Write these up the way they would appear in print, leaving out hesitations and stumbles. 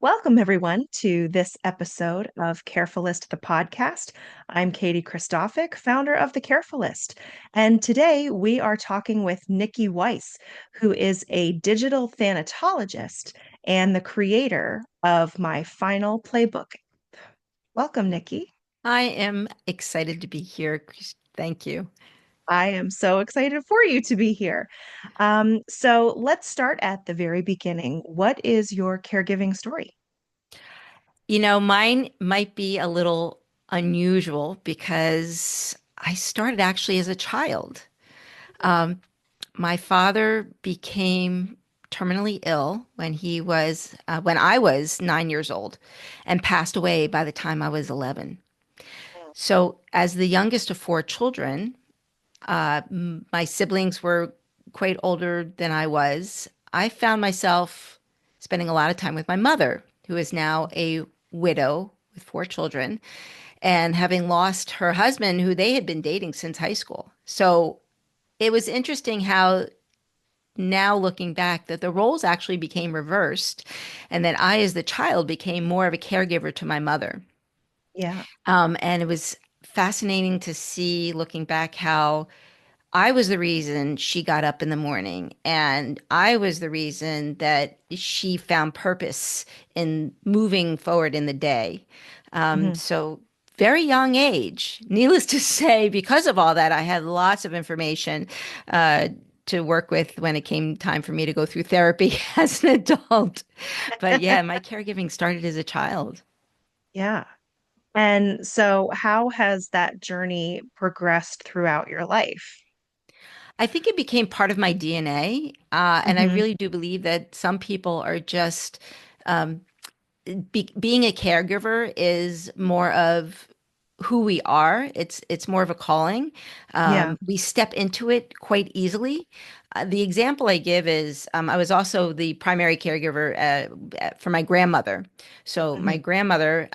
Welcome, everyone, to this episode of Carefulist, the podcast. I'm Katie Christophic, founder of The Carefulist. And today we are talking with Niki Weiss, who is a digital thanatologist and the creator of My Final Playbook. Welcome, Niki. I am excited to be here. Thank you. I am so excited for you to be here. So let's start at the very beginning. What is your caregiving story? Mine might be a little unusual because I started actually as a child. Um, my father became terminally ill when I was 9 years old and passed away by the time I was 11. So, as the youngest of four children, my siblings were quite older than I was. I found myself spending a lot of time with my mother, who is now a widow with four children, and having lost her husband, who they had been dating since high school. So it was interesting how now looking back that the roles actually became reversed and that I, as the child, became more of a caregiver to my mother. Yeah. And it was fascinating to see looking back how I was the reason she got up in the morning, and I was the reason that she found purpose in moving forward in the day. Mhm. So, very young age. Needless to say, because of all that, I had lots of information uh, to work with when it came time for me to go through therapy as an adult. But yeah, my caregiving started as a child. Yeah. And so, how has that journey progressed throughout your life? I think it became part of my DNA. And I Hmm. really do believe that some people are just um, being a caregiver is more of who we are. It's more of a calling. Yeah. We step into it quite easily. The example I give is I was also the primary caregiver for my grandmother. So my Hmm. grandmother,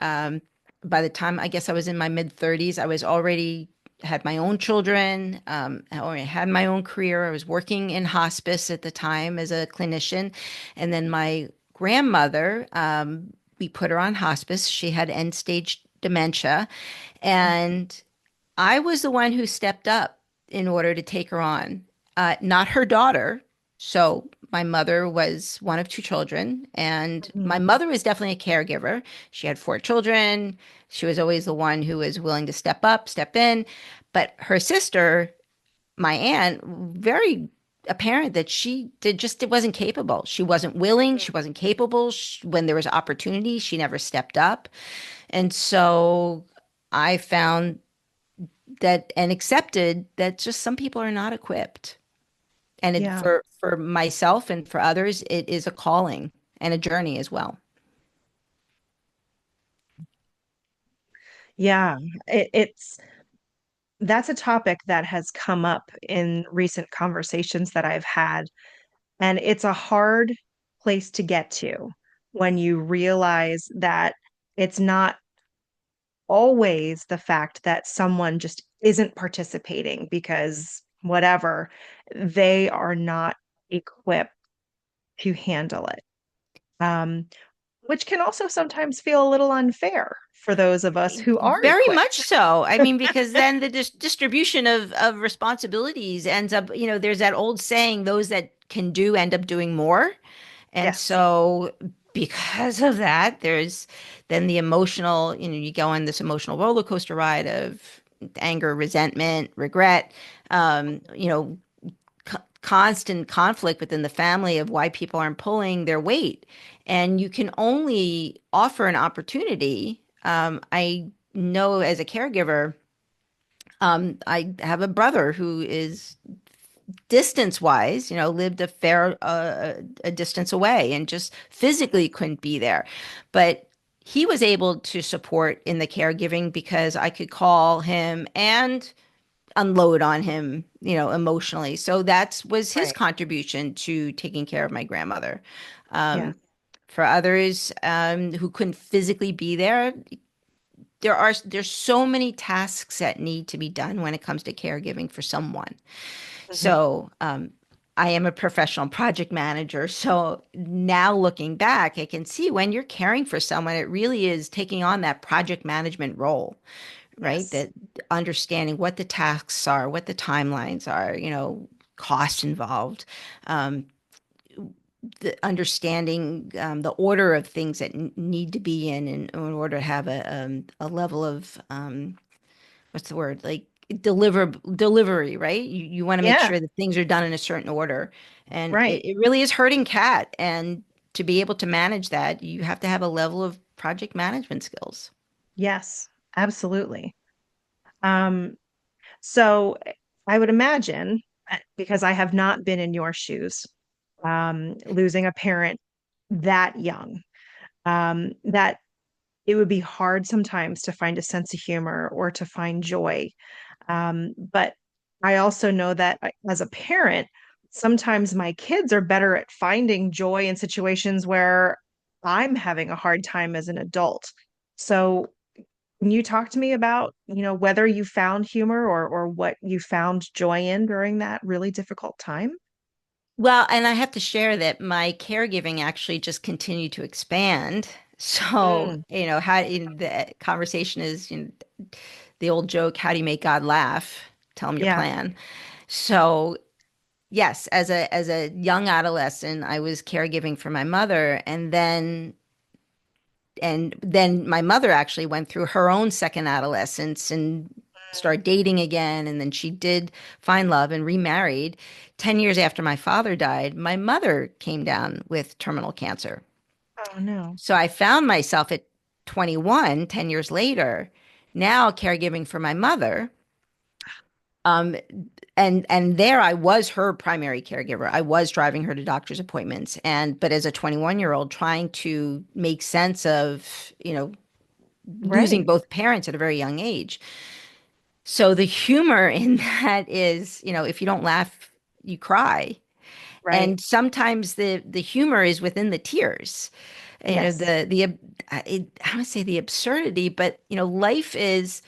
by the time I guess I was in my mid 30s, I was already had my own children. I already had my own career. I was working in hospice at the time as a clinician, and then my grandmother, we put her on hospice. She had end stage dementia. And I was the one who stepped up in order to take her on, not her daughter. So my mother was one of two children, and Hmm. my mother was definitely a caregiver. She had four children. She was always the one who was willing to step up, step in. But her sister, my aunt, very apparent that she did just it wasn't capable. She wasn't willing, she wasn't capable. When there was opportunity, she never stepped up. And so I found that and accepted that just some people are not equipped. And Yeah. for myself and for others, it is a calling and a journey as well. Yeah. It's that's a topic that has come up in recent conversations that I've had. And it's a hard place to get to when you realize that it's not always the fact that someone just isn't participating because whatever, they are not equipped to handle it. Um, which can also sometimes feel a little unfair for those of us who are Very much equipped. so. I mean, because then the distribution of responsibilities ends up, there's that old saying, those that can do end up doing more. And Yes. so, because of that, there's then the emotional, you go on this emotional roller coaster ride of anger, resentment, regret, you know, constant conflict within the family of why people aren't pulling their weight. And you can only offer an opportunity. I know as a caregiver, I have a brother who is distance wise, lived a distance away and just physically couldn't be there. But he was able to support in the caregiving because I could call him and unload on him, emotionally. So that was his Right. contribution to taking care of my grandmother. Yeah. Um, for others who couldn't physically be there, there's so many tasks that need to be done when it comes to caregiving for someone. Hmm. So I am a professional project manager. So now looking back, I can see when you're caring for someone, it really is taking on that project management role, right? Yes. That understanding what the tasks are, what the timelines are, cost involved, um, the understanding the order of things that need to be in order to have a level of what's the word, like delivery, right? You want to make Yeah, sure that things are done in a certain order, and right. it really is hurting cat. And to be able to manage that, you have to have a level of project management skills. Yes, absolutely. Um, so I would imagine, because I have not been in your shoes, losing a parent that young, that it would be hard sometimes to find a sense of humor or to find joy. But I also know that as a parent, sometimes my kids are better at finding joy in situations where I'm having a hard time as an adult. So can you talk to me about, whether you found humor or what you found joy in during that really difficult time? Well, and I have to share that my caregiving actually just continued to expand. So, Mm, how the conversation is, the old joke, how do you make God laugh? Tell him your yeah. plan. So, yes, as a young adolescent, I was caregiving for my mother, and then my mother actually went through her own second adolescence and started dating again, and then she did find love and remarried. 10 years after my father died, my mother came down with terminal cancer. Oh no. So I found myself at 21, 10 years later, now caregiving for my mother. Um, and there I was her primary caregiver. I was driving her to doctor's appointments, but as a 21-year-old trying to make sense of, losing Right, both parents at a very young age. So the humor in that is, if you don't laugh, you cry. right. And sometimes the humor is within the tears. Yes. I don't say the absurdity, but life is,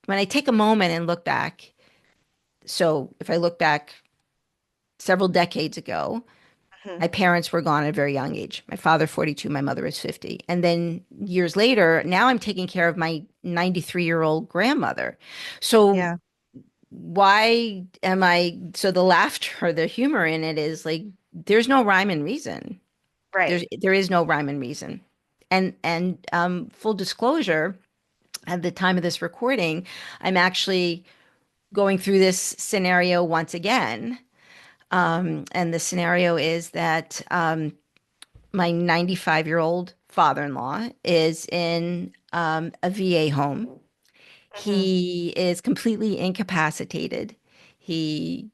when I take a moment and look back. So if I look back several decades ago, Mhm. my parents were gone at a very young age. My father 42, my mother was 50. And then years later, now I'm taking care of my 93-year-old grandmother. So Yeah, why am I, so the laughter, the humor in it is like there's no rhyme and reason. right. There is no rhyme and reason. And full disclosure, at the time of this recording, I'm actually going through this scenario once again. And the scenario is that my 95-year-old father-in-law is in a VA home. Mhm. He is completely incapacitated. He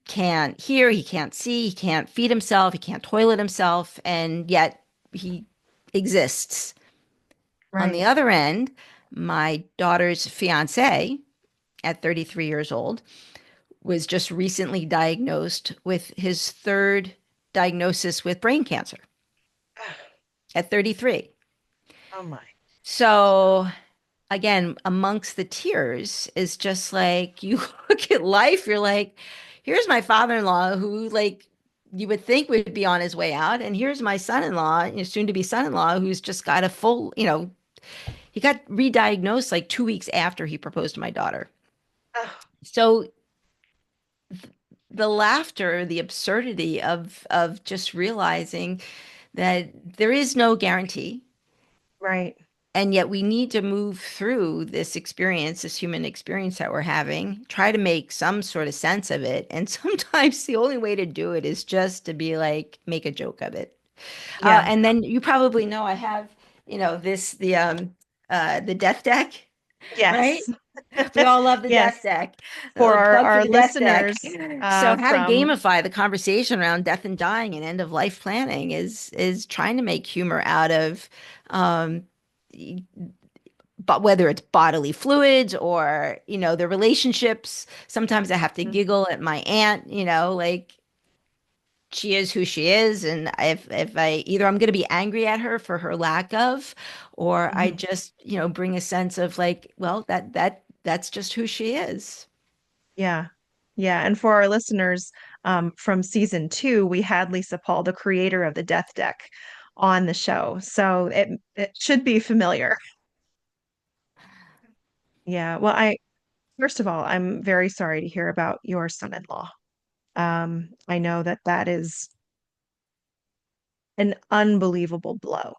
can't hear, he can't see, he can't feed himself, he can't toilet himself, and yet he exists. On the Right. other end, my daughter's fiance at 33 years old was just recently diagnosed with his third diagnosis with brain cancer at 33. Oh my. So again, amongst the tears is just like you look at life, you're like, here's my father-in-law who like you would think would be on his way out, and here's my son-in-law, soon to be son-in-law, who's just got a full, he got re-diagnosed like 2 weeks after he proposed to my daughter. Oh, So the laughter, the absurdity of just realizing that there is no guarantee. right. And yet we need to move through this experience, this human experience that we're having, try to make some sort of sense of it. And sometimes the only way to do it is just to be like, make a joke of it. Yeah. And then you probably know I have, this, the death deck, right? Yes. We all love the death Yes. deck. For Plug for our the death deck. listeners, So how to from gamify the conversation around death and dying and end of life planning is trying to make humor out of um, but whether it's bodily fluids or the relationships. Sometimes I have to Mhm. giggle at my aunt, like she is who she is, and if I either I'm going to be angry at her for her lack of, or I Mhm. just bring a sense of like, well, that's just who she is. Yeah. Yeah. And for our listeners, from season two, we had Lisa Paul, the creator of the Death Deck, on the show. So it should be familiar. Yeah. Well, I first of all, I'm very sorry to hear about your son-in-law. I know that that is an unbelievable blow.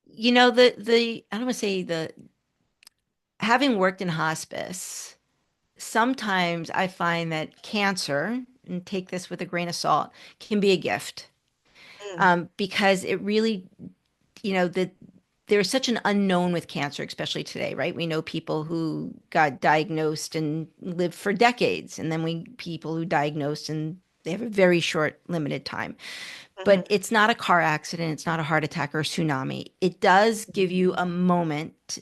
The I don't want to say the having worked in hospice, sometimes I find that cancer, and take this with a grain of salt, can be a gift. Mm. Because it really, that there's such an unknown with cancer, especially today, right? We know people who got diagnosed and lived for decades, and then we people who diagnosed and they have a very short, limited time. Mhm. But it's not a car accident, it's not a heart attack or a tsunami. It does give you a moment,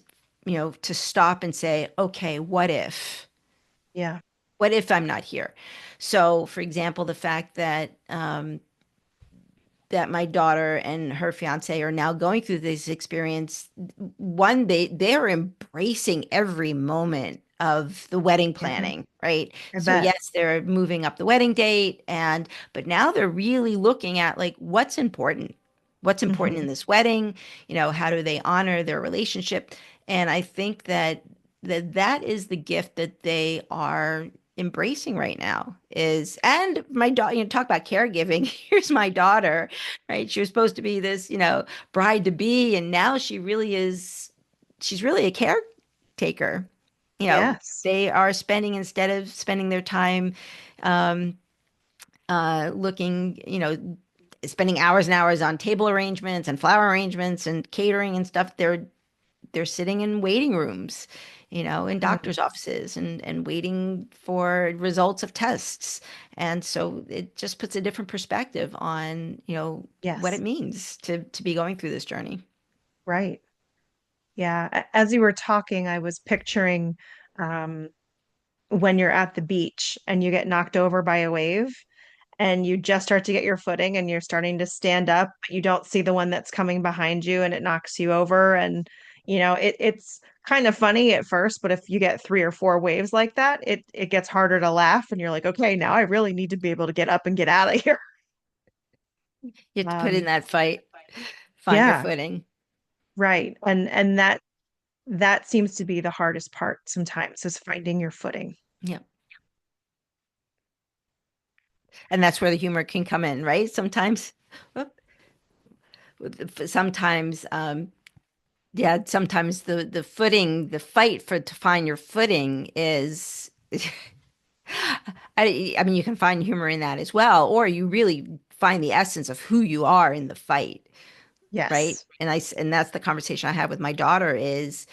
to stop and say, okay, what if? Yeah. What if I'm not here? So, for example, the fact that my daughter and her fiance are now going through this experience, one, they are embracing every moment of the wedding Yeah. planning, right? I So bet. yes, they're moving up the wedding date, and but now they're really looking at like what's important in Hmm. this wedding, how do they honor their relationship? And I think that is the gift that they are embracing right now. Is And my daughter, talk about caregiving. Here's my daughter, right? She was supposed to be this, bride to be, and now she's really a caretaker. Yes. They are spending, instead of spending their time um, looking, spending hours and hours on table arrangements and flower arrangements and catering and stuff, they're sitting in waiting rooms, in Mm. doctor's offices and waiting for results of tests. And so it just puts a different perspective on, what it Yes. means to be going through this journey. Right. Yeah. As you were talking, I was picturing um, when you're at the beach and you get knocked over by a wave and you just start to get your footing and you're starting to stand up, but you don't see the one that's coming behind you and it knocks you over. And, it's kind of funny at first, but if you get three or four waves like that, it gets harder to laugh. And you're like, okay, now I really need to be able to get up and get out of here. You have to put in Um, that fight, find your yeah, footing. right. And that seems to be the hardest part sometimes is finding your footing. Yeah. And that's where the humor can come in, right? Sometimes, yeah, sometimes the footing, the fight for to find your footing is I mean, you can find humor in that as well, or you really find the essence of who you are in the fight, right? Yes. And that's the conversation I have with my daughter is,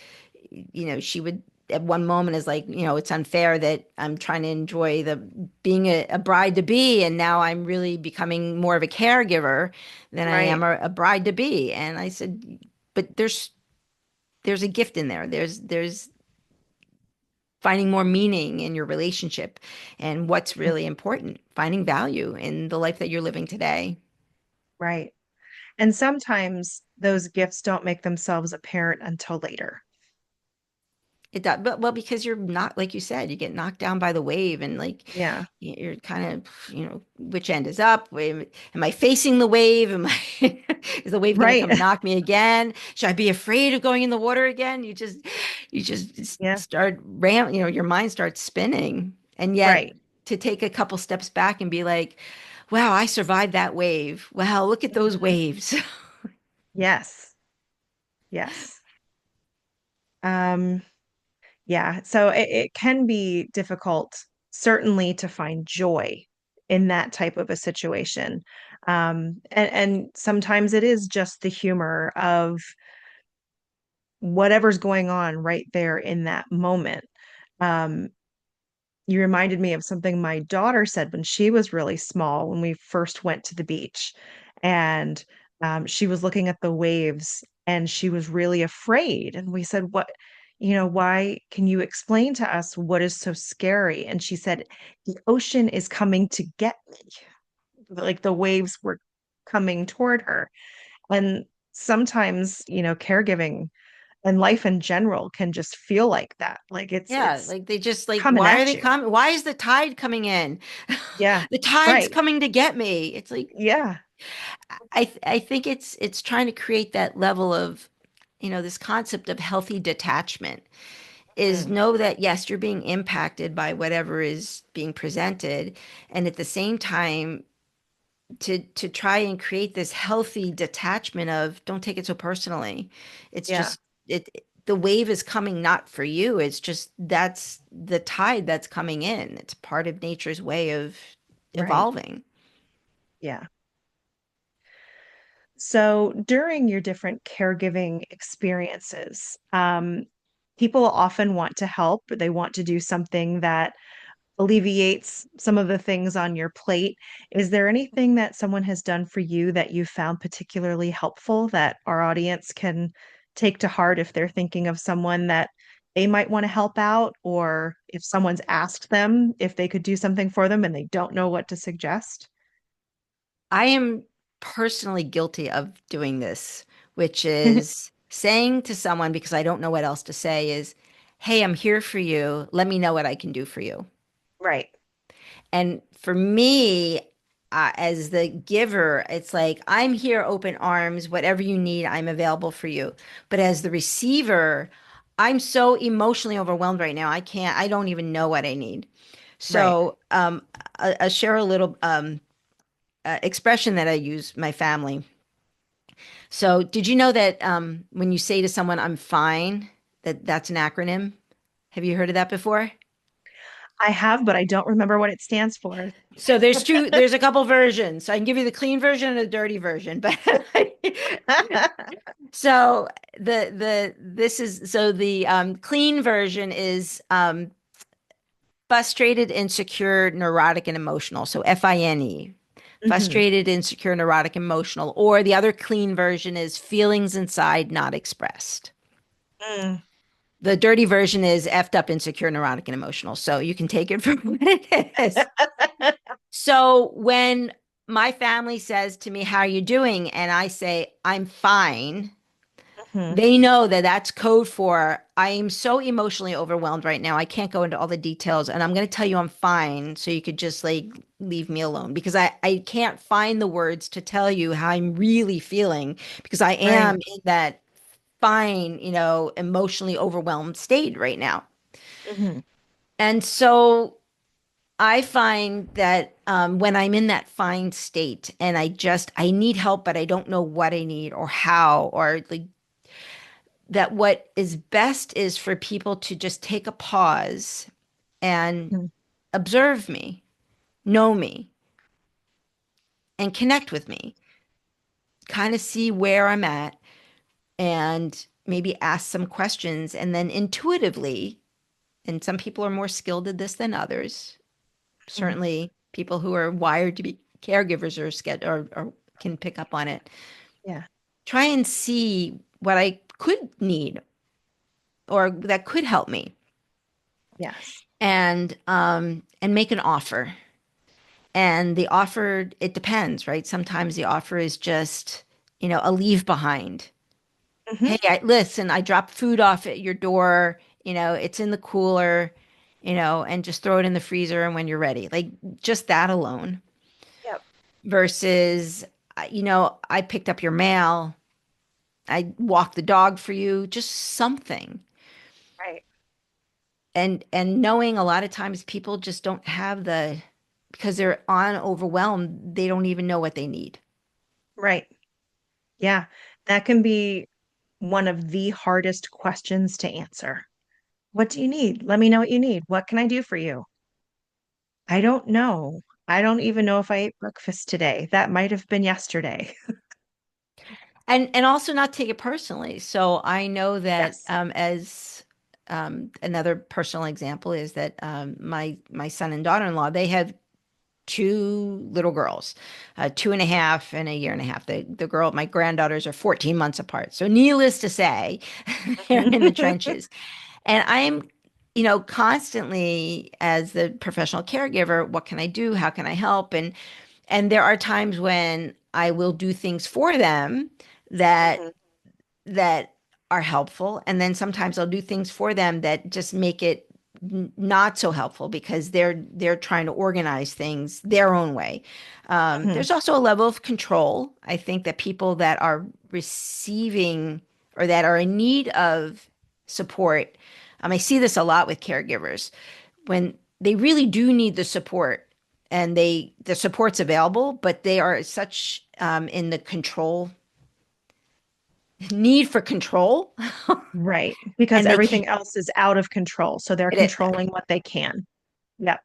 she would at one moment is like, it's unfair that I'm trying to enjoy the being a bride to be, and now I'm really becoming more of a caregiver than I am Right. a bride to be. And I said, but there's a gift in there. There's finding more meaning in your relationship and what's Mhm. really important, finding value in the life that you're living today. Right. And sometimes those gifts don't make themselves apparent until later. It does, but well, because you're not, like you said, you get knocked down by the wave, and like Yeah. you're kind of, which end is up? Am I facing the wave? Am I, is the wave going to Right. come knock me again? Should I be afraid of going in the water again? You just Yeah. start your mind starts spinning, and yet Right. to take a couple steps back and be like, wow, I survived that wave. Wow, look at those Mhm. waves. Yes. Yes. Um, yeah. So it can be difficult, certainly, to find joy in that type of a situation. And sometimes it is just the humor of whatever's going on right there in that moment. Um, you reminded me of something my daughter said when she was really small, when we first went to the beach. And she was looking at the waves and she was really afraid. And we said, why can you explain to us what is so scary? And she said, the ocean is coming to get me. Like the waves were coming toward her. And sometimes, caregiving And life in general can just feel like that. Like Yeah, it's like they just like, coming why are at they you. coming? Why is the tide coming in? Yeah. The tide's Right. coming to get me. It's like Yeah. I think it's trying to create that level of, this concept of healthy detachment is Mm, know that yes, you're being impacted by whatever is being presented, and at the same time to try and create this healthy detachment of don't take it so personally. It's yeah. just the wave is coming not for you. It's just that's the tide that's coming in. It's part of nature's way of Right. evolving. Yeah. So during your different caregiving experiences, people often want to help. They want to do something that alleviates some of the things on your plate. Is there anything that someone has done for you that you found particularly helpful that our audience can take to heart if they're thinking of someone that they might want to help out, or if someone's asked them if they could do something for them and they don't know what to suggest? I am personally guilty of doing this, which is saying to someone, because I don't know what else to say, is, hey, I'm here for you. Let me know what I can do for you. Right. And for me, as the giver, it's like, I'm here, open arms, whatever you need, I'm available for you. But as the receiver, I'm so emotionally overwhelmed right now. I don't even know what I need. Right. So, I share a little expression that I use, my family. So, did you know that when you say to someone, I'm fine, that's an acronym? Have you heard of that before? I have, but I don't remember what it stands for. So there's a couple versions. So I can give you the clean version and the dirty version. But so the clean version is frustrated, insecure, neurotic, and emotional. So FINE. Hmm. Frustrated, insecure, neurotic, emotional. Or the other clean version is feelings inside not expressed. Mm. The dirty version is effed up, insecure, neurotic, and emotional. So you can take it for what it is. So when my family says to me, how are you doing? And I say, I'm fine. Hmm. They know that that's code for I am so emotionally overwhelmed right now. I can't go into all the details. And I'm going to tell you I'm fine. So you could just like leave me alone because I can't find the words to tell you how I'm really feeling because I am Right. in that fine, emotionally overwhelmed state right now. Hmm. And so I find that when I'm in that fine state and I need help, but I don't know what I need or how, or like that what is best is for people to just take a pause and Hmm. observe me, know me, and connect with me, kind of see where I'm at and maybe ask some questions. And then intuitively, and some people are more skilled at this than others, Hmm. certainly people who are wired to be caregivers or can pick up on it. Yeah. Try and see what I could need or that could help me, Yes. and make an offer. And the offer, it depends, right? Sometimes the offer is just, a leave behind. Hmm. Hey, listen, I dropped food off at your door, it's in the cooler, and just throw it in the freezer and when you're ready. Like just that alone Yep. versus, I picked up your mail, I walked the dog for you, just something. Right. And knowing a lot of times people just don't have because they're on overwhelmed, they don't even know what they need. Right. Yeah. That can be one of the hardest questions to answer. What do you need? Let me know what you need. What can I do for you? I don't know. I don't even know if I ate breakfast today. That might have been yesterday. And also not take it personally. So I know that Yes. as another personal example is that my son and daughter-in-law, they have two little girls, 2.5 and a year and a half. The girl, my granddaughters are 14 months apart. So needless to say, they're in the trenches. And I'm, constantly as the professional caregiver, what can I do? How can I help? And there are times when I will do things for them that Mhm. that are helpful, and then sometimes I'll do things for them that just make it not so helpful because they're trying to organize things their own way. Mhm. There's also a level of control. I think that people that are receiving or that are in need of support, I see this a lot with caregivers when they really do need the support and the support's available, but they are such in the control need for control, Right. Because and they can't. everything else is out of control. So they're It, controlling what they can. Yep.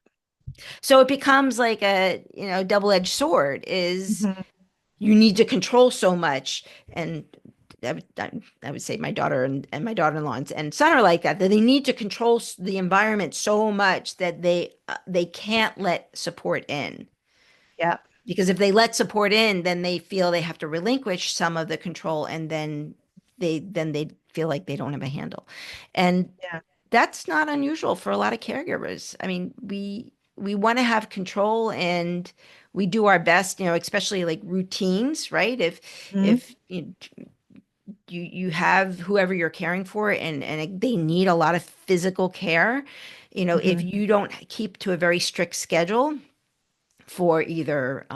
so it becomes like a double-edged sword. Is Mhm. you need to control so much, and I would say my daughter and my daughter-in-law and son are like that. That they need to control the environment so much that they can't let support in. Yep. Because if they let support in, then they feel they have to relinquish some of the control, and then they feel like they don't have a handle. And Yeah. that's not unusual for a lot of caregivers. I mean, we want to have control, and we do our best, especially like routines, right? Mhm. If you have whoever you're caring for, and they need a lot of physical care, if Mhm. you don't keep to a very strict schedule for either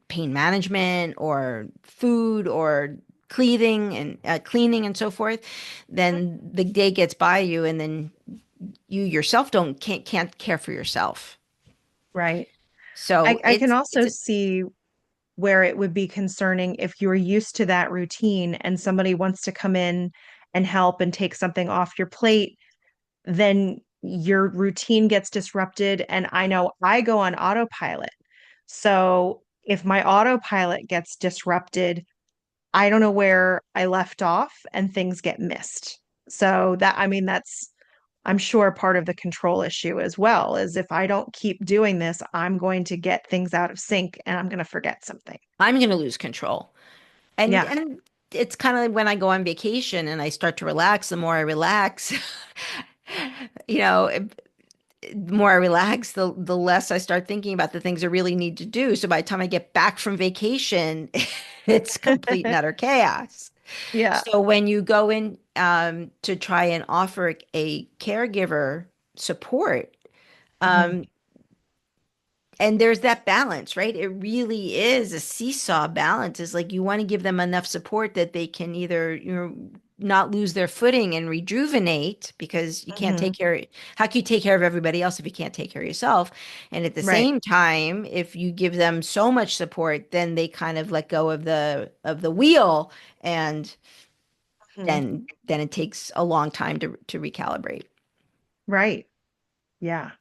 pain management or food or cleaning and so forth, then the day gets by you, and then you yourself don't can't care for yourself. Right. I, So I can also see where it would be concerning if you're used to that routine and somebody wants to come in and help and take something off your plate, then your routine gets disrupted. And I know I go on autopilot. So if my autopilot gets disrupted, I don't know where I left off and things get missed. So that, I mean, that's, I'm sure part of the control issue as well is if I don't keep doing this, I'm going to get things out of sync and I'm going to forget something. I'm going to lose control. And Yeah. and it's kind of like when I go on vacation and I start to relax, the more I relax, you know, the more I relax, the less I start thinking about the things I really need to do. So by the time I get back from vacation, it's complete and utter chaos. Yeah. So when you go in to try and offer a caregiver support, Mhm. um, and there's that balance, right? It really is a seesaw balance. It's like you want to give them enough support that they can either, not lose their footing and rejuvenate because you can't Mhm. take care. How can you take care of everybody else if you can't take care of yourself? And at the Right. same time, if you give them so much support, then they kind of let go of the wheel, and Mhm. then it takes a long time to recalibrate. Right. Yeah.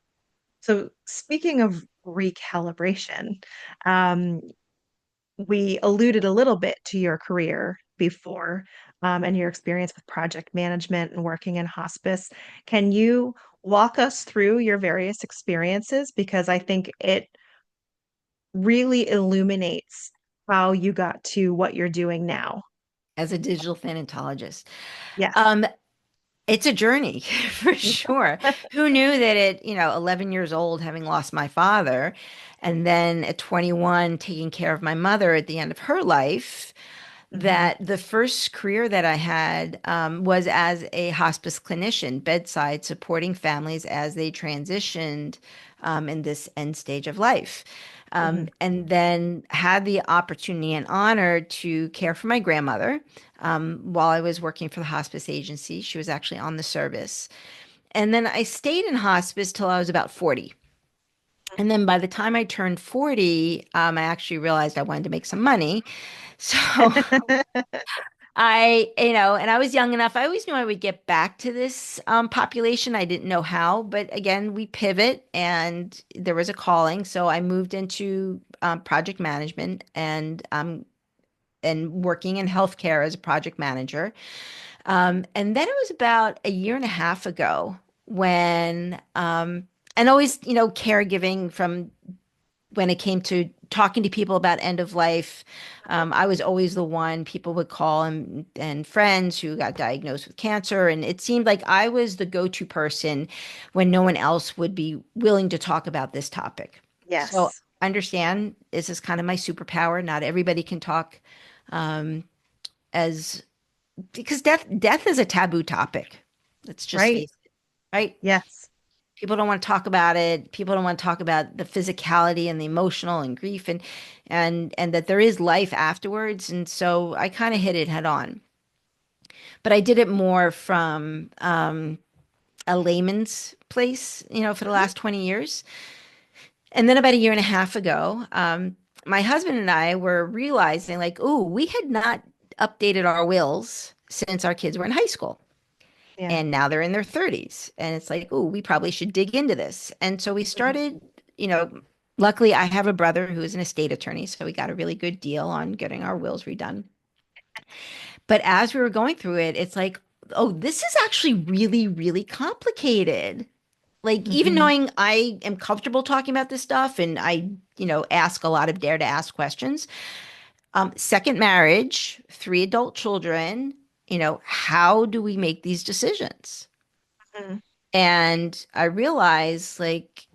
So speaking of recalibration, um, we alluded a little bit to your career before, and your experience with project management and working in hospice. Can you walk us through your various experiences? Because I think it really illuminates how you got to what you're doing now. As a digital thanatologist. Yes. Um, It's a journey for sure. Who knew that at, 11 years old, having lost my father, and then at 21, taking care of my mother at the end of her life, Hmm. that the first career that I had was as a hospice clinician, bedside, supporting families as they transitioned in this end stage of life. Hmm. And then had the opportunity and honor to care for my grandmother while I was working for the hospice agency. She was actually on the service. And then I stayed in hospice till I was about 40. And then by the time I turned 40, I actually realized I wanted to make some money. So and I was young enough. I always knew I would get back to this population. I didn't know how, but again, we pivot, and there was a calling. So I moved into project management and working in healthcare as a project manager. And then it was about a year and a half ago when, and always, caregiving from when it came to talking to people about end of life. I was always the one people would call, and friends who got diagnosed with cancer. And it seemed like I was the go-to person when no one else would be willing to talk about this topic. So Yes. understand this is kind of my superpower. Not everybody can talk as because death is a taboo topic. Let's just Right. face it, right? Yes. People don't want to talk about it. People don't want to talk about the physicality and the emotional and grief and that there is life afterwards. And so I kind of hit it head on. But I did it more from a layman's place, for the Mhm. last 20 years. And then about a year and a half ago, my husband and I were realizing like, oh, we had not updated our wills since our kids were in high school. Yeah. And now they're in their 30s. And it's like, oh, we probably should dig into this. And so we Mhm. started, you know, luckily I have a brother who is an estate attorney, so we got a really good deal on getting our wills redone. But as we were going through it, it's like, oh, this is actually really, really complicated. Like, even Mhm. knowing I am comfortable talking about this stuff and I, ask a lot of dare to ask questions. Second marriage, three adult children, how do we make these decisions? Mhm. And I realized like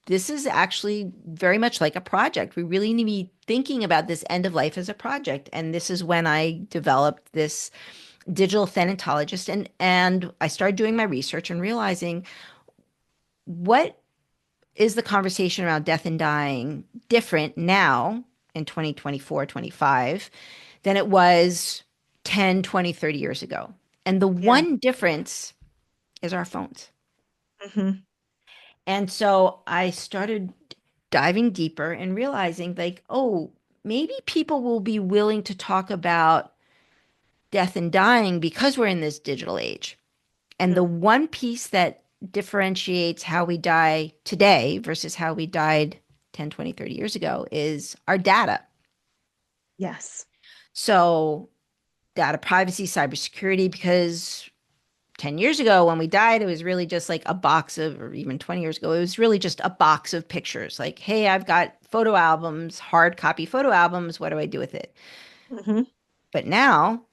this is actually very much like a project. We really need to be thinking about this end of life as a project. And this is when I developed this digital thanatologist and I started doing my research and realizing what is the conversation around death and dying different now in 2024, 25 than it was 10, 20, 30 years ago. And the Yeah. one difference is our phones. Mhm. And so I started diving deeper and realizing, like, oh, maybe people will be willing to talk about death and dying because we're in this digital age. And the Mhm. one piece that differentiates how we die today versus how we died 10, 20, 30 years ago is our data. Yes. So, data privacy, cybersecurity, because 10 years ago when we died, it was really just like a box of, or even 20 years ago, it was really just a box of pictures. Like, hey, I've got photo albums, hard copy photo albums. What do I do with it? Mhm. But now,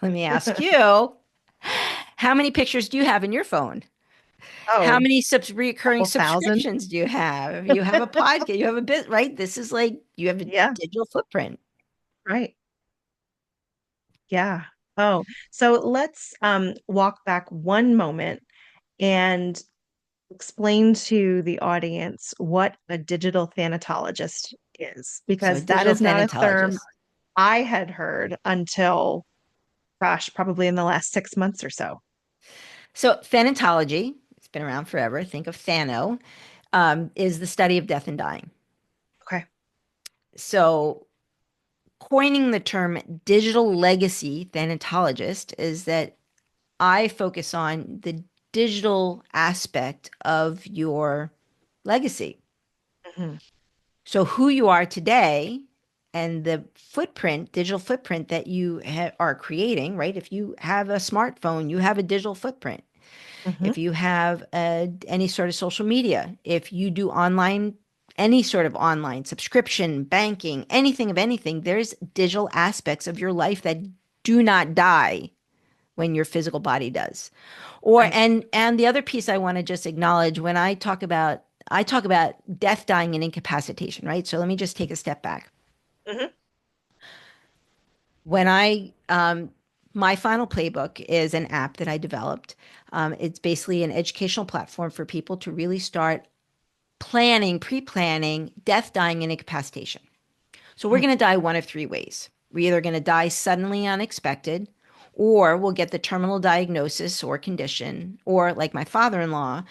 let me ask you, how many pictures do you have in your phone? How Oh, many recurring couple thousand. subscriptions do you have? You have a podcast, you have a bit, right? This is like you have a Yeah. digital footprint. Right. Yeah. Oh, so let's walk back one moment and explain to the audience what a digital thanatologist is, So, a because that digital is not a term thanatologist. I had heard until, gosh, probably in the last 6 months or so. So, thanatology, it's been around forever. Think of Thano, is the study of death and dying. Okay. So, coining the term digital legacy thanatologist is that I focus on the digital aspect of your legacy. Mhm. So, who you are today and the footprint, digital footprint that you are creating, right? If you have a smartphone, you have a digital footprint. Mhm. If you have any sort of social media, if you do online, any sort of online subscription, banking, anything of anything, there's digital aspects of your life that do not die when your physical body does. Or Right. and the other piece I want to just acknowledge when I talk about death, dying, and incapacitation, right? So let me just take a step back. Mhm. When My Final Playbook is an app that I developed. It's basically an educational platform for people to really start planning, pre-planning death, dying, and incapacitation. So we're Mhm. going to die one of three ways. We're either going to die suddenly, unexpected, or we'll get the terminal diagnosis or condition, or like my father-in-law,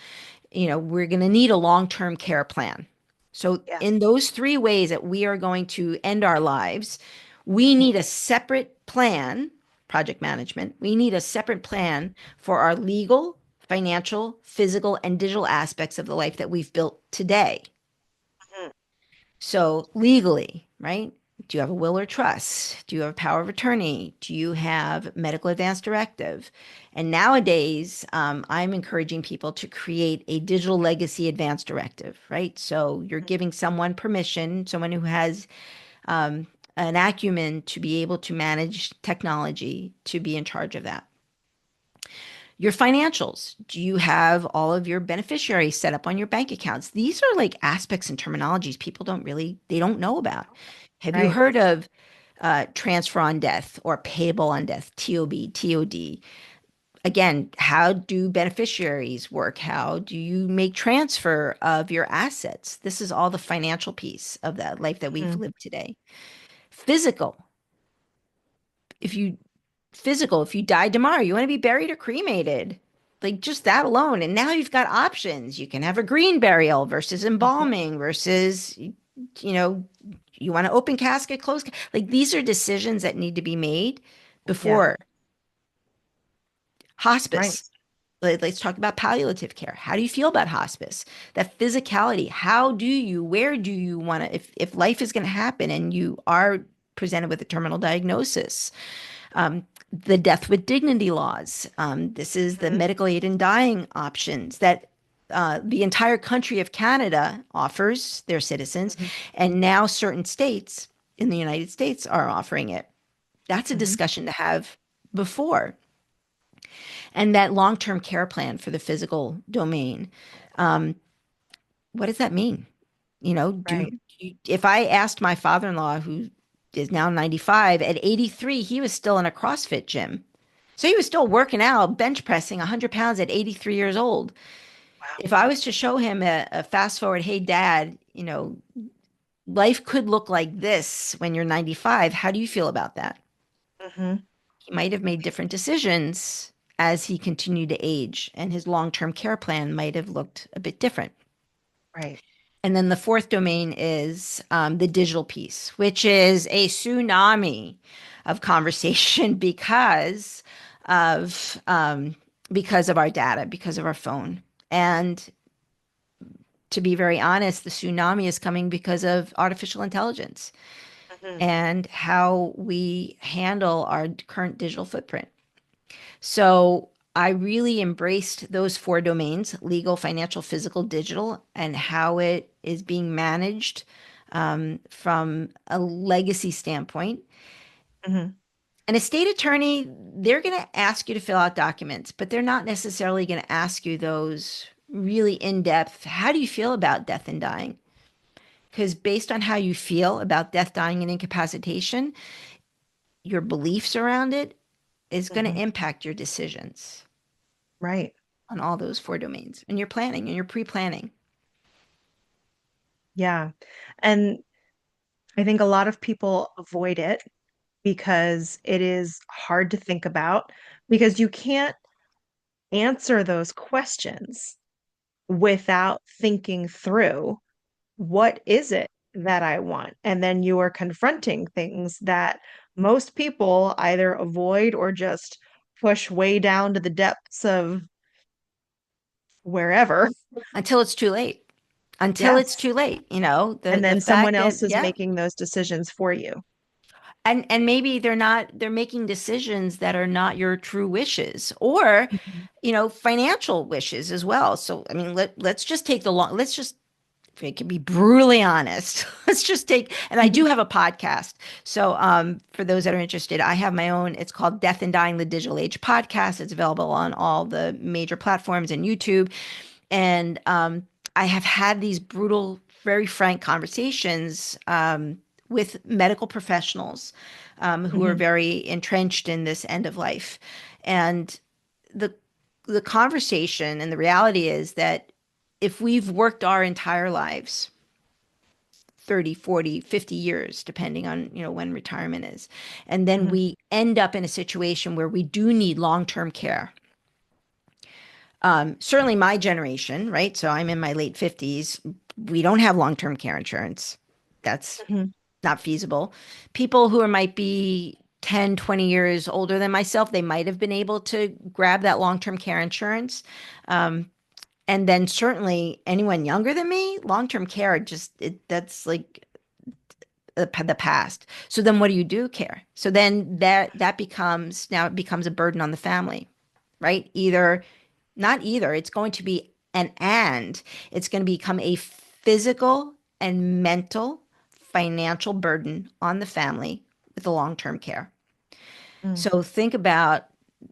we're going to need a long-term care plan. So Yes. in those three ways that we are going to end our lives, we Mhm. need a separate plan, project management. We need a separate plan for our legal, financial, physical, and digital aspects of the life that we've built today. Mhm. So legally, right? Do you have a will or trust? Do you have a power of attorney? Do you have medical advance directive? And nowadays, I'm encouraging people to create a digital legacy advance directive, right? So you're giving someone permission, someone who has um, an acumen to be able to manage technology, to be in charge of that. Your financials. Do you have all of your beneficiaries set up on your bank accounts? These are like aspects and terminologies people don't really they don't know about. Have you Right. heard of transfer on death or payable on death, TOB, TOD. Again, how do beneficiaries work? How do you make transfer of your assets? This is all the financial piece of that life that we've Mhm. lived today. Physical. If you if you die tomorrow, you want to be buried or cremated. Like just that alone. And now you've got options. You can have a green burial versus Mhm. embalming versus, know, you want to open casket, like these are decisions that need to be made Yeah. before Right. hospice. Let's talk about palliative care. How do you feel about hospice? That physicality. Where do you want to, if life is going to happen and you are presented with a terminal diagnosis, the death with dignity laws. This is the Mhm. medical aid in dying options that the entire country of Canada offers their citizens, Mhm. and now certain states in the United States are offering it. That's a Mhm. discussion to have before. And that long term care plan for the physical domain. What does that mean? Right. If I asked my father in law, who is now 95, at 83, he was still in a CrossFit gym. So he was still working out, bench pressing 100 pounds at 83 years old. Wow. If I was to show him a fast forward, hey, dad, life could look like this when you're 95. How do you feel about that? Mhm. He might have made different decisions as he continued to age, and his long term care plan might have looked a bit different. Right. And then the fourth domain is the digital piece, which is a tsunami of conversation of because of our data, because of our phone. And to be very honest, the tsunami is coming because of artificial intelligence Mhm. and how we handle our current digital footprint. So I really embraced those four domains: legal, financial, physical, digital, and how it is being managed from a legacy standpoint. Mhm. An estate attorney, they're going to ask you to fill out documents, but they're not necessarily going to ask you those really in depth. How do you feel about death and dying? Because based on how you feel about death, dying, and incapacitation, your beliefs around it is going to Mhm. impact your decisions Right. on all those four domains. And you're planning and you're pre-planning. Yeah. And I think a lot of people avoid it because it is hard to think about because you can't answer those questions without thinking through what is it that I want? And then you are confronting things that most people either avoid or just push way down to the depths of wherever. Until it's too late. Until it's Yes. too late. And The then someone fact else that, is yeah. making those decisions for you. And maybe they're making decisions that are not your true wishes, or Mhm. financial wishes as well. So I mean, let's just take let's just, if I can be brutally honest, let's just take, and I do have a podcast. So for those that are interested, I have my own, it's called Death and Dying the Digital Age podcast. It's available on all the major platforms and YouTube. And I have had these brutal, very frank conversations with medical professionals who are Mhm. very entrenched in this end of life. And the the conversation and the reality is that if we've worked our entire lives, 30, 40, 50 years, depending on, when retirement is, and then Mhm. we end up in a situation where we do need long-term care. Certainly my generation, right? So I'm in my late 50s. We don't have long-term care insurance. That's Mhm. not feasible. People who might be 10, 20 years older than myself, they might have been able to grab that long-term care insurance. And then certainly anyone younger than me, long-term care, that's like the past. So then what do you do care? So then that becomes, now it becomes a burden on the family, right? Not either. It's going to be it's going to become a physical and mental financial burden on the family with the long-term care. Mhm. So think about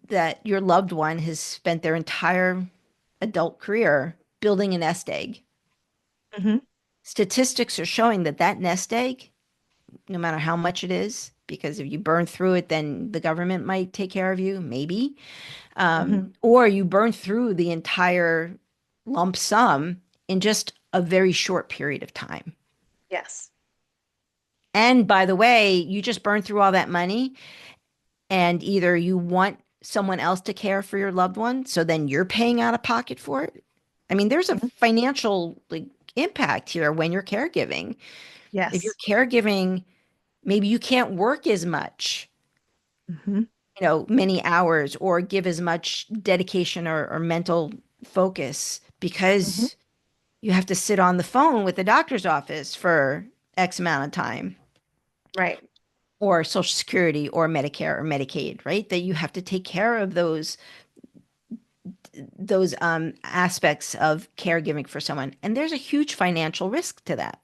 that your loved one has spent their entire adult career building a nest egg. Mhm. Statistics are showing that nest egg, no matter how much it is, because if you burn through it, then the government might take care of you, maybe. Hmm. Or you burn through the entire lump sum in just a very short period of time. Yes. And by the way, you just burn through all that money, and either you want someone else to care for your loved one, so then you're paying out of pocket for it. I mean, there's a Mhm. financial like impact here when you're caregiving. If you're Yes. caregiving, maybe you can't work as much, Hmm. many hours or give as much dedication or mental focus Hmm. because you have to sit on the phone with the doctor's office for X amount of time, Right. or Social Security or Medicare or Medicaid, right? That you have to take care of those aspects of caregiving for someone. And there's a huge financial risk to that.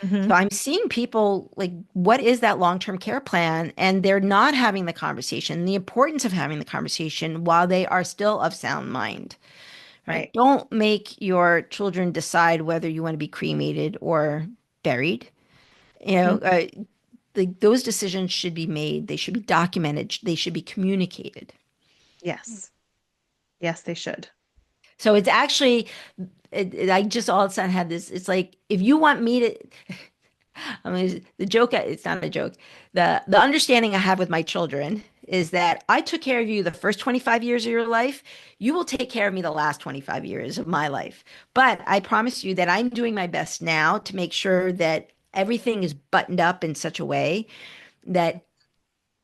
Hmm. So I'm seeing people like, what is that long-term care plan? And they're not having the conversation, the importance of having the conversation while they are still of sound mind, right? Right. Don't make your children decide whether you want to be cremated or buried. You know, Hmm. uh, those decisions should be made. They should be documented. They should be communicated. Yes. Yes, they should. So it's actually, I just all of a sudden had this. It's like, if you want me to, I mean, the joke, it's not a joke. The understanding I have with my children is that I took care of you the first 25 years of your life. You will take care of me the last 25 years of my life. But I promise you that I'm doing my best now to make sure that everything is buttoned up in such a way that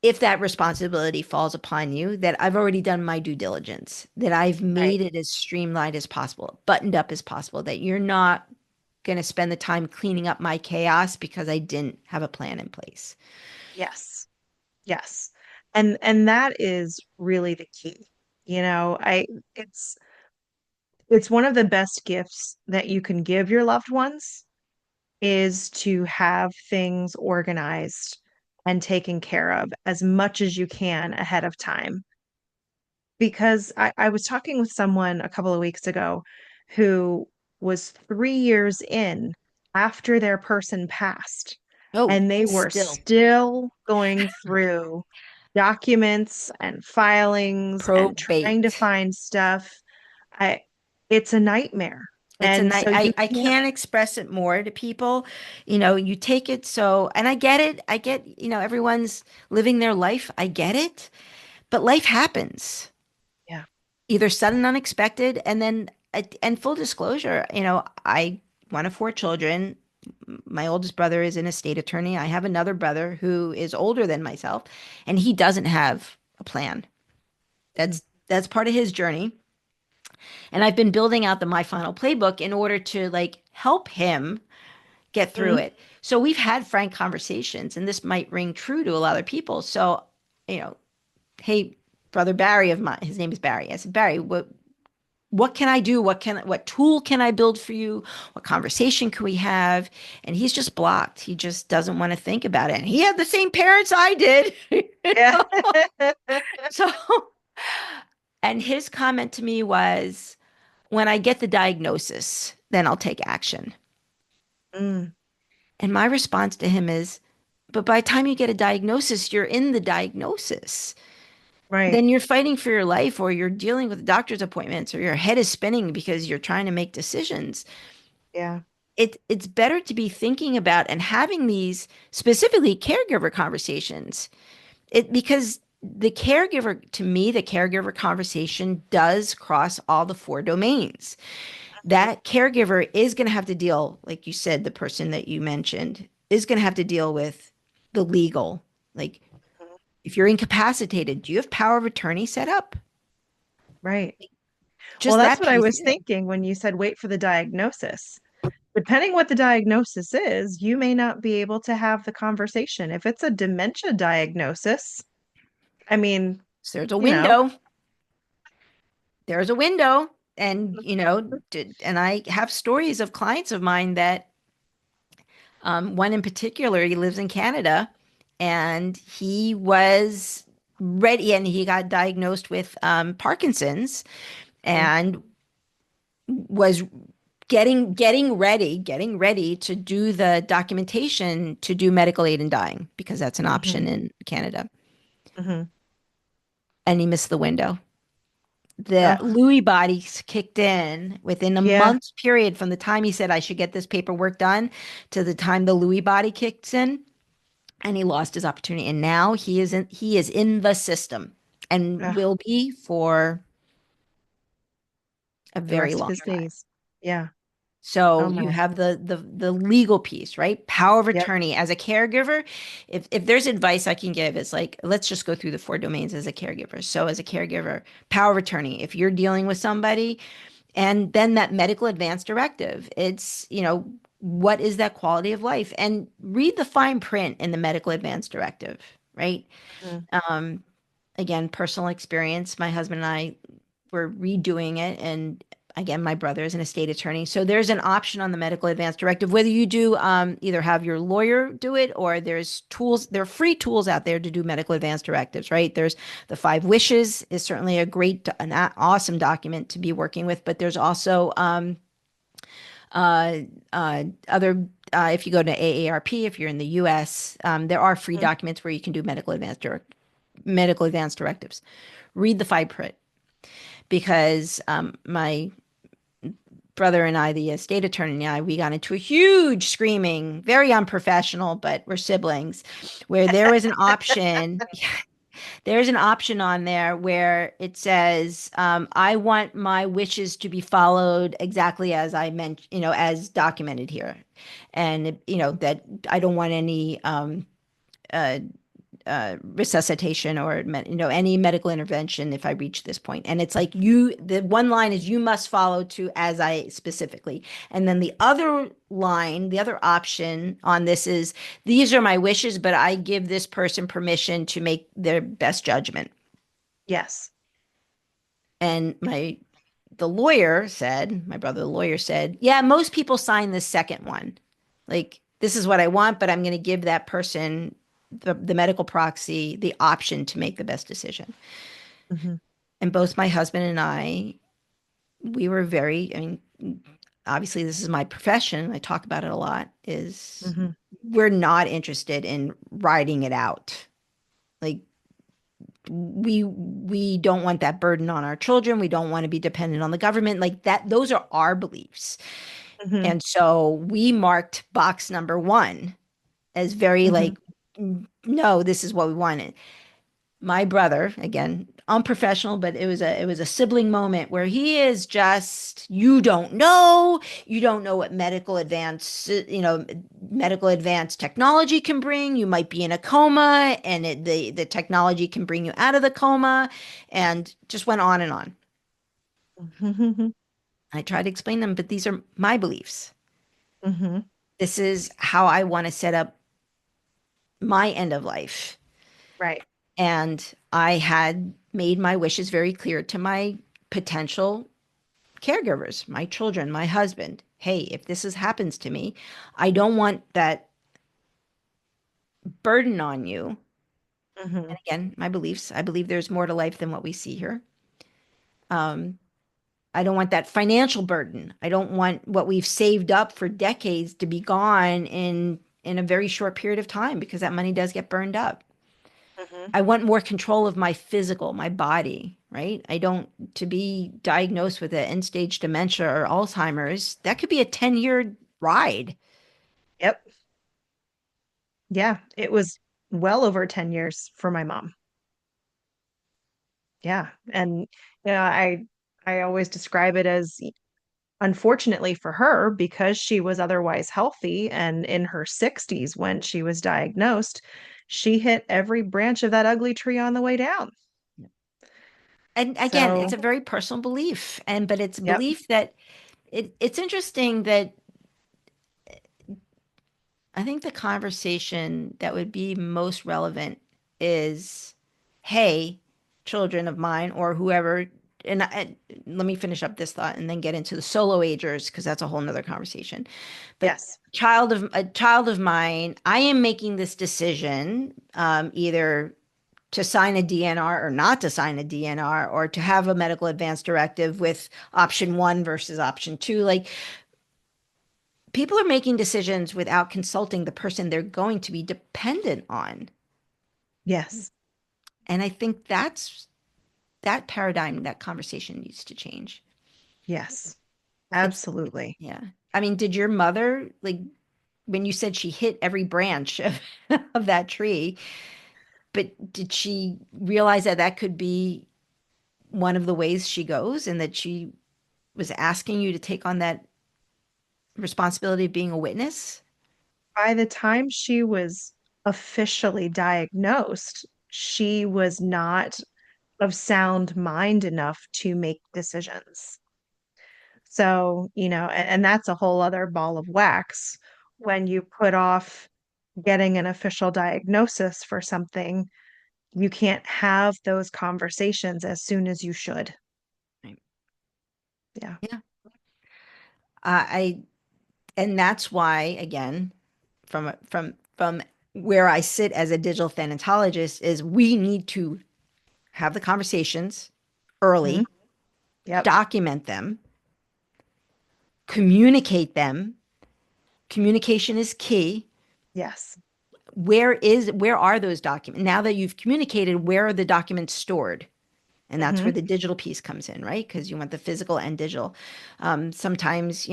if that responsibility falls upon you, that I've already done my due diligence, that I've Right. made it as streamlined as possible, buttoned up as possible, that you're not going to spend the time cleaning up my chaos because I didn't have a plan in place. Yes. Yes. And that is really the key. I it's one of the best gifts that you can give your loved ones is to have things organized and taken care of as much as you can ahead of time. Because I was talking with someone a couple of weeks ago who was 3 years in after their person passed, Oh, and they were still still going through documents and filings and trying to probate. find stuff. I, it's a nightmare. It's a And night. so you I can't, can't express it more to people. You take it so, and I get it. I get, everyone's living their life. I get it. But life happens, yeah. either sudden, unexpected, and then, and full disclosure, I one of four children. My oldest brother is an estate attorney. I have another brother who is older than myself, and he doesn't have a plan. Mhm. That's part of his journey. And I've been building out the My Final Playbook in order to like help him get through Mhm. it. So we've had frank conversations, and this might ring true to a lot of people. So, you know, hey, brother Barry of mine, his name is Barry. I said, Barry, what can I do? What tool can I build for you? What conversation can we have? And he's just blocked. He just doesn't want to think about it. And he had the same parents I did. Yeah. So, and his comment to me was, when I get the diagnosis, then I'll take action. Mm, And my response to him is, but by the time you get a diagnosis, you're in the diagnosis. right. Then you're fighting for your life, or you're dealing with doctor's appointments, or your head is spinning because you're trying to make decisions. Yeah. It's better to be thinking about and having these specifically caregiver conversations. Because to me, the caregiver conversation does cross all the four domains. That caregiver is going to have to deal, like you said, the person that you mentioned is going to have to deal with the legal. Like, Mhm. if you're incapacitated, do you have power of attorney set up? Right. Well, Just that's that what I piece. was thinking when you said wait for the diagnosis. Depending what the diagnosis is, you may not be able to have the conversation. If it's a dementia diagnosis, I mean, So there's a you know, window. There's a window. And, and I have stories of clients of mine that, one in particular, he lives in Canada, and he was ready, and he got diagnosed with Parkinson's, mm, and was getting ready to do the documentation to do medical aid in dying because that's an Hmm. option in Canada. Hmm. And he missed the window. The Oh, Lewy bodies kicked in within a yeah. month's period from the time he said I should get this paperwork done to the time the Lewy body kicks in, and he lost his opportunity. And now he is in the system and Oh, will be for a the very rest of long his time. days. Yeah. So Oh you my. have the legal piece, right? Power of Yep. attorney as a caregiver. If there's advice I can give, it's like let's just go through the four domains as a caregiver. So as a caregiver, power of attorney. If you're dealing with somebody, and then that medical advance directive, it's what is that quality of life? And read the fine print in the medical advance directive, right? Hmm. Um, Again, personal experience. My husband and I were redoing it, and again, my brother is an estate attorney, so there's an option on the medical advance directive. Whether you do either have your lawyer do it, or there's tools, there are free tools out there to do medical advance directives, right? There's the five wishes is certainly an awesome document to be working with, but there's also uh, other if you go to AARP, if you're in the US, there are free Hmm. documents where you can do medical advance directives. Read the fine print because my brother and I, the estate attorney and I, we got into a huge screaming, very unprofessional, but we're siblings, where there was an option. There's an option on there where it says, I want my wishes to be followed exactly as I meant, as documented here. And, that I don't want any uh, resuscitation or any medical intervention if I reach this point. And it's like the one line is you must follow to as I specifically. And then the other line, the other option on this is these are my wishes, but I give this person permission to make their best judgment. Yes. And my brother, the lawyer said, yeah, most people sign this second one. Like, this is what I want, but I'm going to give that person, the medical proxy, the option to make the best decision. Hmm. And both my husband and we were I mean, obviously, this is my profession. I talk about it a lot, is Hmm. we're not interested in riding it out. Like, we don't want that burden on our children. We don't want to be dependent on the government like that. Those are our beliefs. Hmm. And so we marked box number one as very Hmm. like, no, this is what we wanted. My brother, again, unprofessional, but it was a sibling moment where he is just, you don't know what medical advanced technology can bring. You might be in a coma, and the technology can bring you out of the coma, and just went on and on. Hmm. I tried to explain them, but these are my beliefs. Hmm. This is how I want to set up my end of life. Right. And I had made my wishes very clear to my potential caregivers, my children, my husband. Hey, if happens to me, I don't want that burden on you. Hmm. And again, my beliefs, I believe there's more to life than what we see here. Um, I don't want that financial burden. I don't want what we've saved up for decades to be gone in a very short period of time because that money does get burned up. Hmm. I want more control of my physical, my body, right? I don't to be diagnosed with an end stage dementia or Alzheimer's. That could be a 10-year ride. Yep. Yeah. It was well over 10 years for my mom. Yeah. And I always describe it as unfortunately for her, because she was otherwise healthy and in her 60s when she was diagnosed, she hit every branch of that ugly tree on the way down. And again, it's So, a very personal belief, but it's a yep. belief that it's interesting that I think the conversation that would be most relevant is, hey, children of mine or whoever, and let me finish up this thought and then get into the solo agers because that's a whole nother conversation. But Yes. a child of mine, I am making this decision, either to sign a DNR or not to sign a DNR or to have a medical advance directive with option one versus option two. Like people are making decisions without consulting the person they're going to be dependent on. Yes. And I think that paradigm, that conversation needs to change. Yes. It's, Absolutely. yeah. I mean, did your mother, like, when you said she hit every branch of, of that tree, but did she realize that that could be one of the ways she goes and that she was asking you to take on that responsibility of being a witness? By the time she was officially diagnosed, she was not of sound mind enough to make decisions. So, and that's a whole other ball of wax when you put off getting an official diagnosis for something, you can't have those conversations as soon as you should. Right. Yeah. Yeah. I and that's why, again, from where I sit as a digital thanatologist, is we need to have the conversations Hmm. early, Yep. document them, communicate them. Communication is key. Yes. Where are those documents? Now that you've communicated, where are the documents stored? And that's where Hmm. the digital piece comes in, right? Because you want the physical and digital. Sometimes,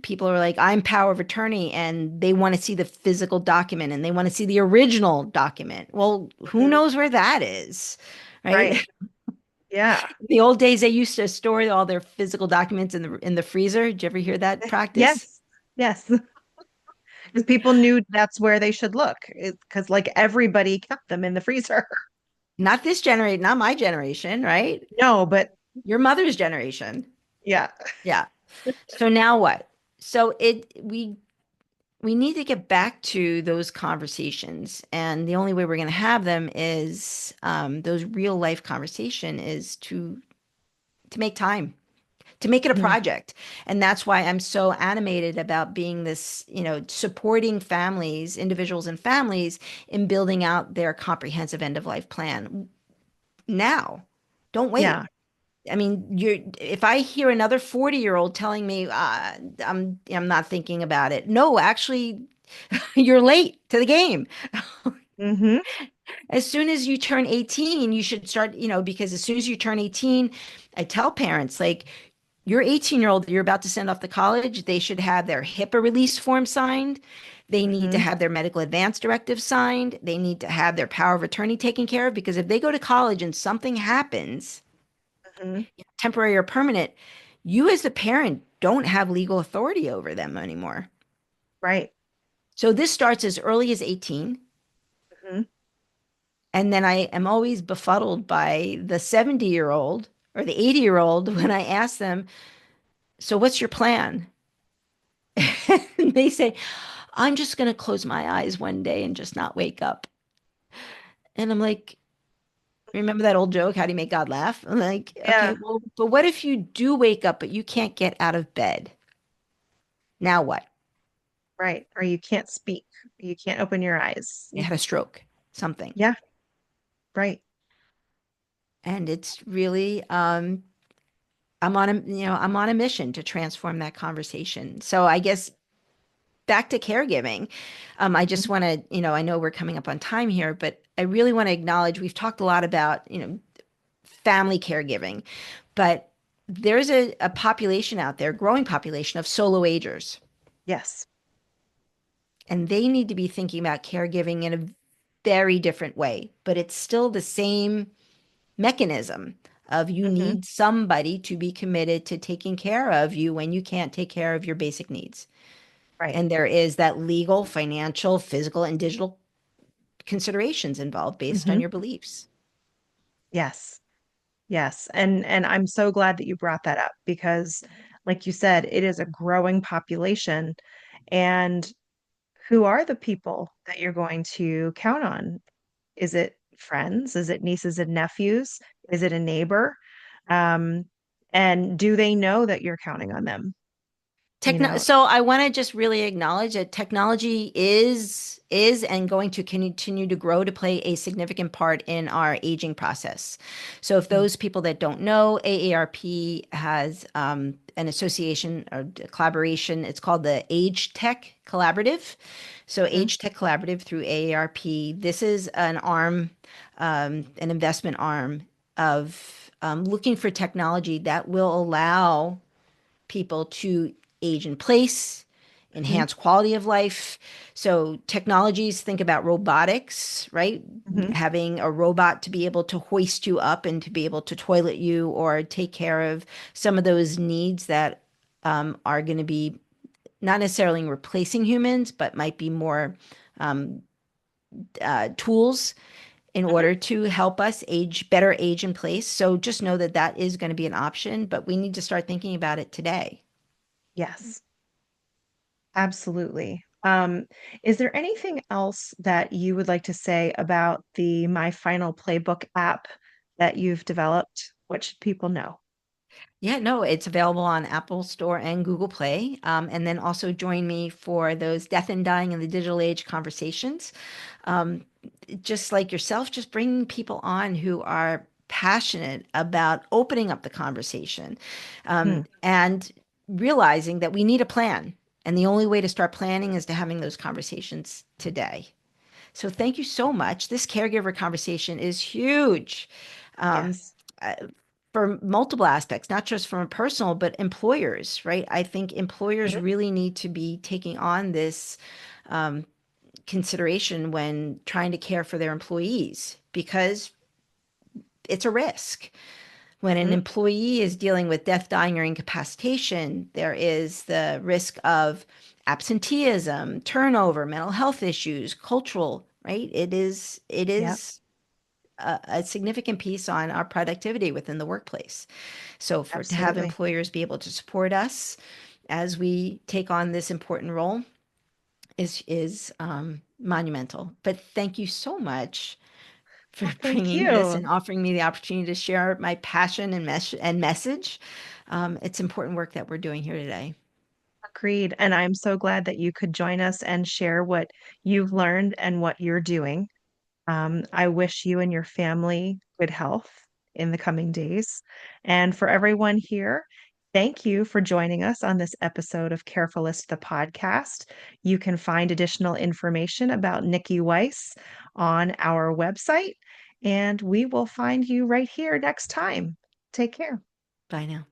people are like, I'm power of attorney, and they want to see the physical document and they want to see the original document. Well, who Hmm. knows where that is, right? Right. Yeah. In the old days, they used to store all their physical documents in the freezer. Did you ever hear that practice? Yes. Yes. Because people knew that's where they should look. Because like everybody kept them in the freezer. Not this generation, not my generation, right? No, but Your mother's generation. yeah. Yeah. So now what? So we need to get back to those conversations, and the only way we're going to have them is those real life conversation is to make time, to make it a Mhm. project. And that's why I'm so animated about being this, supporting families, individuals and families in building out their comprehensive end of life plan now. Don't wait. Yeah. I mean, if I hear another 40-year-old telling me I'm not thinking about it. No, actually, you're late to the game. Hmm. As soon as you turn 18, you should start, because as soon as you turn 18, I tell parents, like, your 18-year-old that you're about to send off to college, they should have their HIPAA release form signed. They need to Hmm. have their medical advance directive signed. They need to have their power of attorney taken care of because if they go to college and something happens, Hmm. temporary or permanent, you as the parent don't have legal authority over them anymore. Right. So this starts as early as 18. Hmm. And then I am always befuddled by the 70-year-old or the 80-year-old when I ask them, so what's your plan? And they say, I'm just going to close my eyes one day and just not wake up. And I'm like, remember that old joke? How do you make God laugh? I'm like, okay, Yeah. well, but what if you do wake up, but you can't get out of bed? Now what? Right. Or you can't speak. You can't open your eyes. You had a stroke, something. Yeah. Right. And it's really, I'm on a mission to transform that conversation. So I guess back to caregiving. I just Mhm. want to, I know we're coming up on time here, but I really want to acknowledge we've talked a lot about, family caregiving, but there's a population out there, growing population of solo agers, Yes. and they need to be thinking about caregiving in a very different way, but it's still the same mechanism of you Hmm. need somebody to be committed to taking care of you when you can't take care of your basic needs. Right. And there is that legal, financial, physical, and digital considerations involved based on Hmm. your beliefs. Yes. Yes. And I'm so glad that you brought that up because, like you said, it is a growing population. And who are the people that you're going to count on? Is it friends? Is it nieces and nephews? Is it a neighbor? Um, and do they know that you're counting on them? you know. So I want to just really acknowledge that technology is and going to continue to grow to play a significant part in our aging process. So if Mm, those people that don't know, AARP has an association or collaboration. It's called the Age Tech Collaborative. So mhm, Age Tech Collaborative through AARP. This is an arm, an investment arm of looking for technology that will allow people to age in place, mhm, enhance quality of life. So technologies, think about robotics, right? mhm. Having a robot to be able to hoist you up and to be able to toilet you or take care of some of those needs that are going to be not necessarily replacing humans, but might be more tools in Mhm. order to help us better age in place. So just know that that is going to be an option, but we need to start thinking about it today. Yes, absolutely. Is there anything else that you would like to say about the My Final Playbook app that you've developed? What should people know? Yeah, no, it's available on Apple Store and Google Play. And then also join me for those death and dying in the digital age conversations. Um, just like yourself, just bringing people on who are passionate about opening up the conversation Hmm. and realizing that we need a plan. And the only way to start planning is to having those conversations today. So thank you so much. This caregiver conversation is huge. Um, Yes. uh, for multiple aspects, not just from a personal, but employers, right? I think employers Mhm. really need to be taking on this consideration when trying to care for their employees because it's a risk. When an Mhm. employee is dealing with death, dying, or incapacitation, there is the risk of absenteeism, turnover, mental health issues, cultural, right? It Yep, is a significant piece on our productivity within the workplace. So for to have absolutely. employers be able to support us as we take on this important role is monumental. But thank you so much for Well, thank bringing this you. and offering me the opportunity to share my passion and message. It's important work that we're doing here today. Agreed. And I'm so glad that you could join us and share what you've learned and what you're doing. I wish you and your family good health in the coming days. And for everyone here, thank you for joining us on this episode of Carefulist, the podcast. You can find additional information about Niki Weiss on our website, and we will find you right here next time. Take care. Bye now.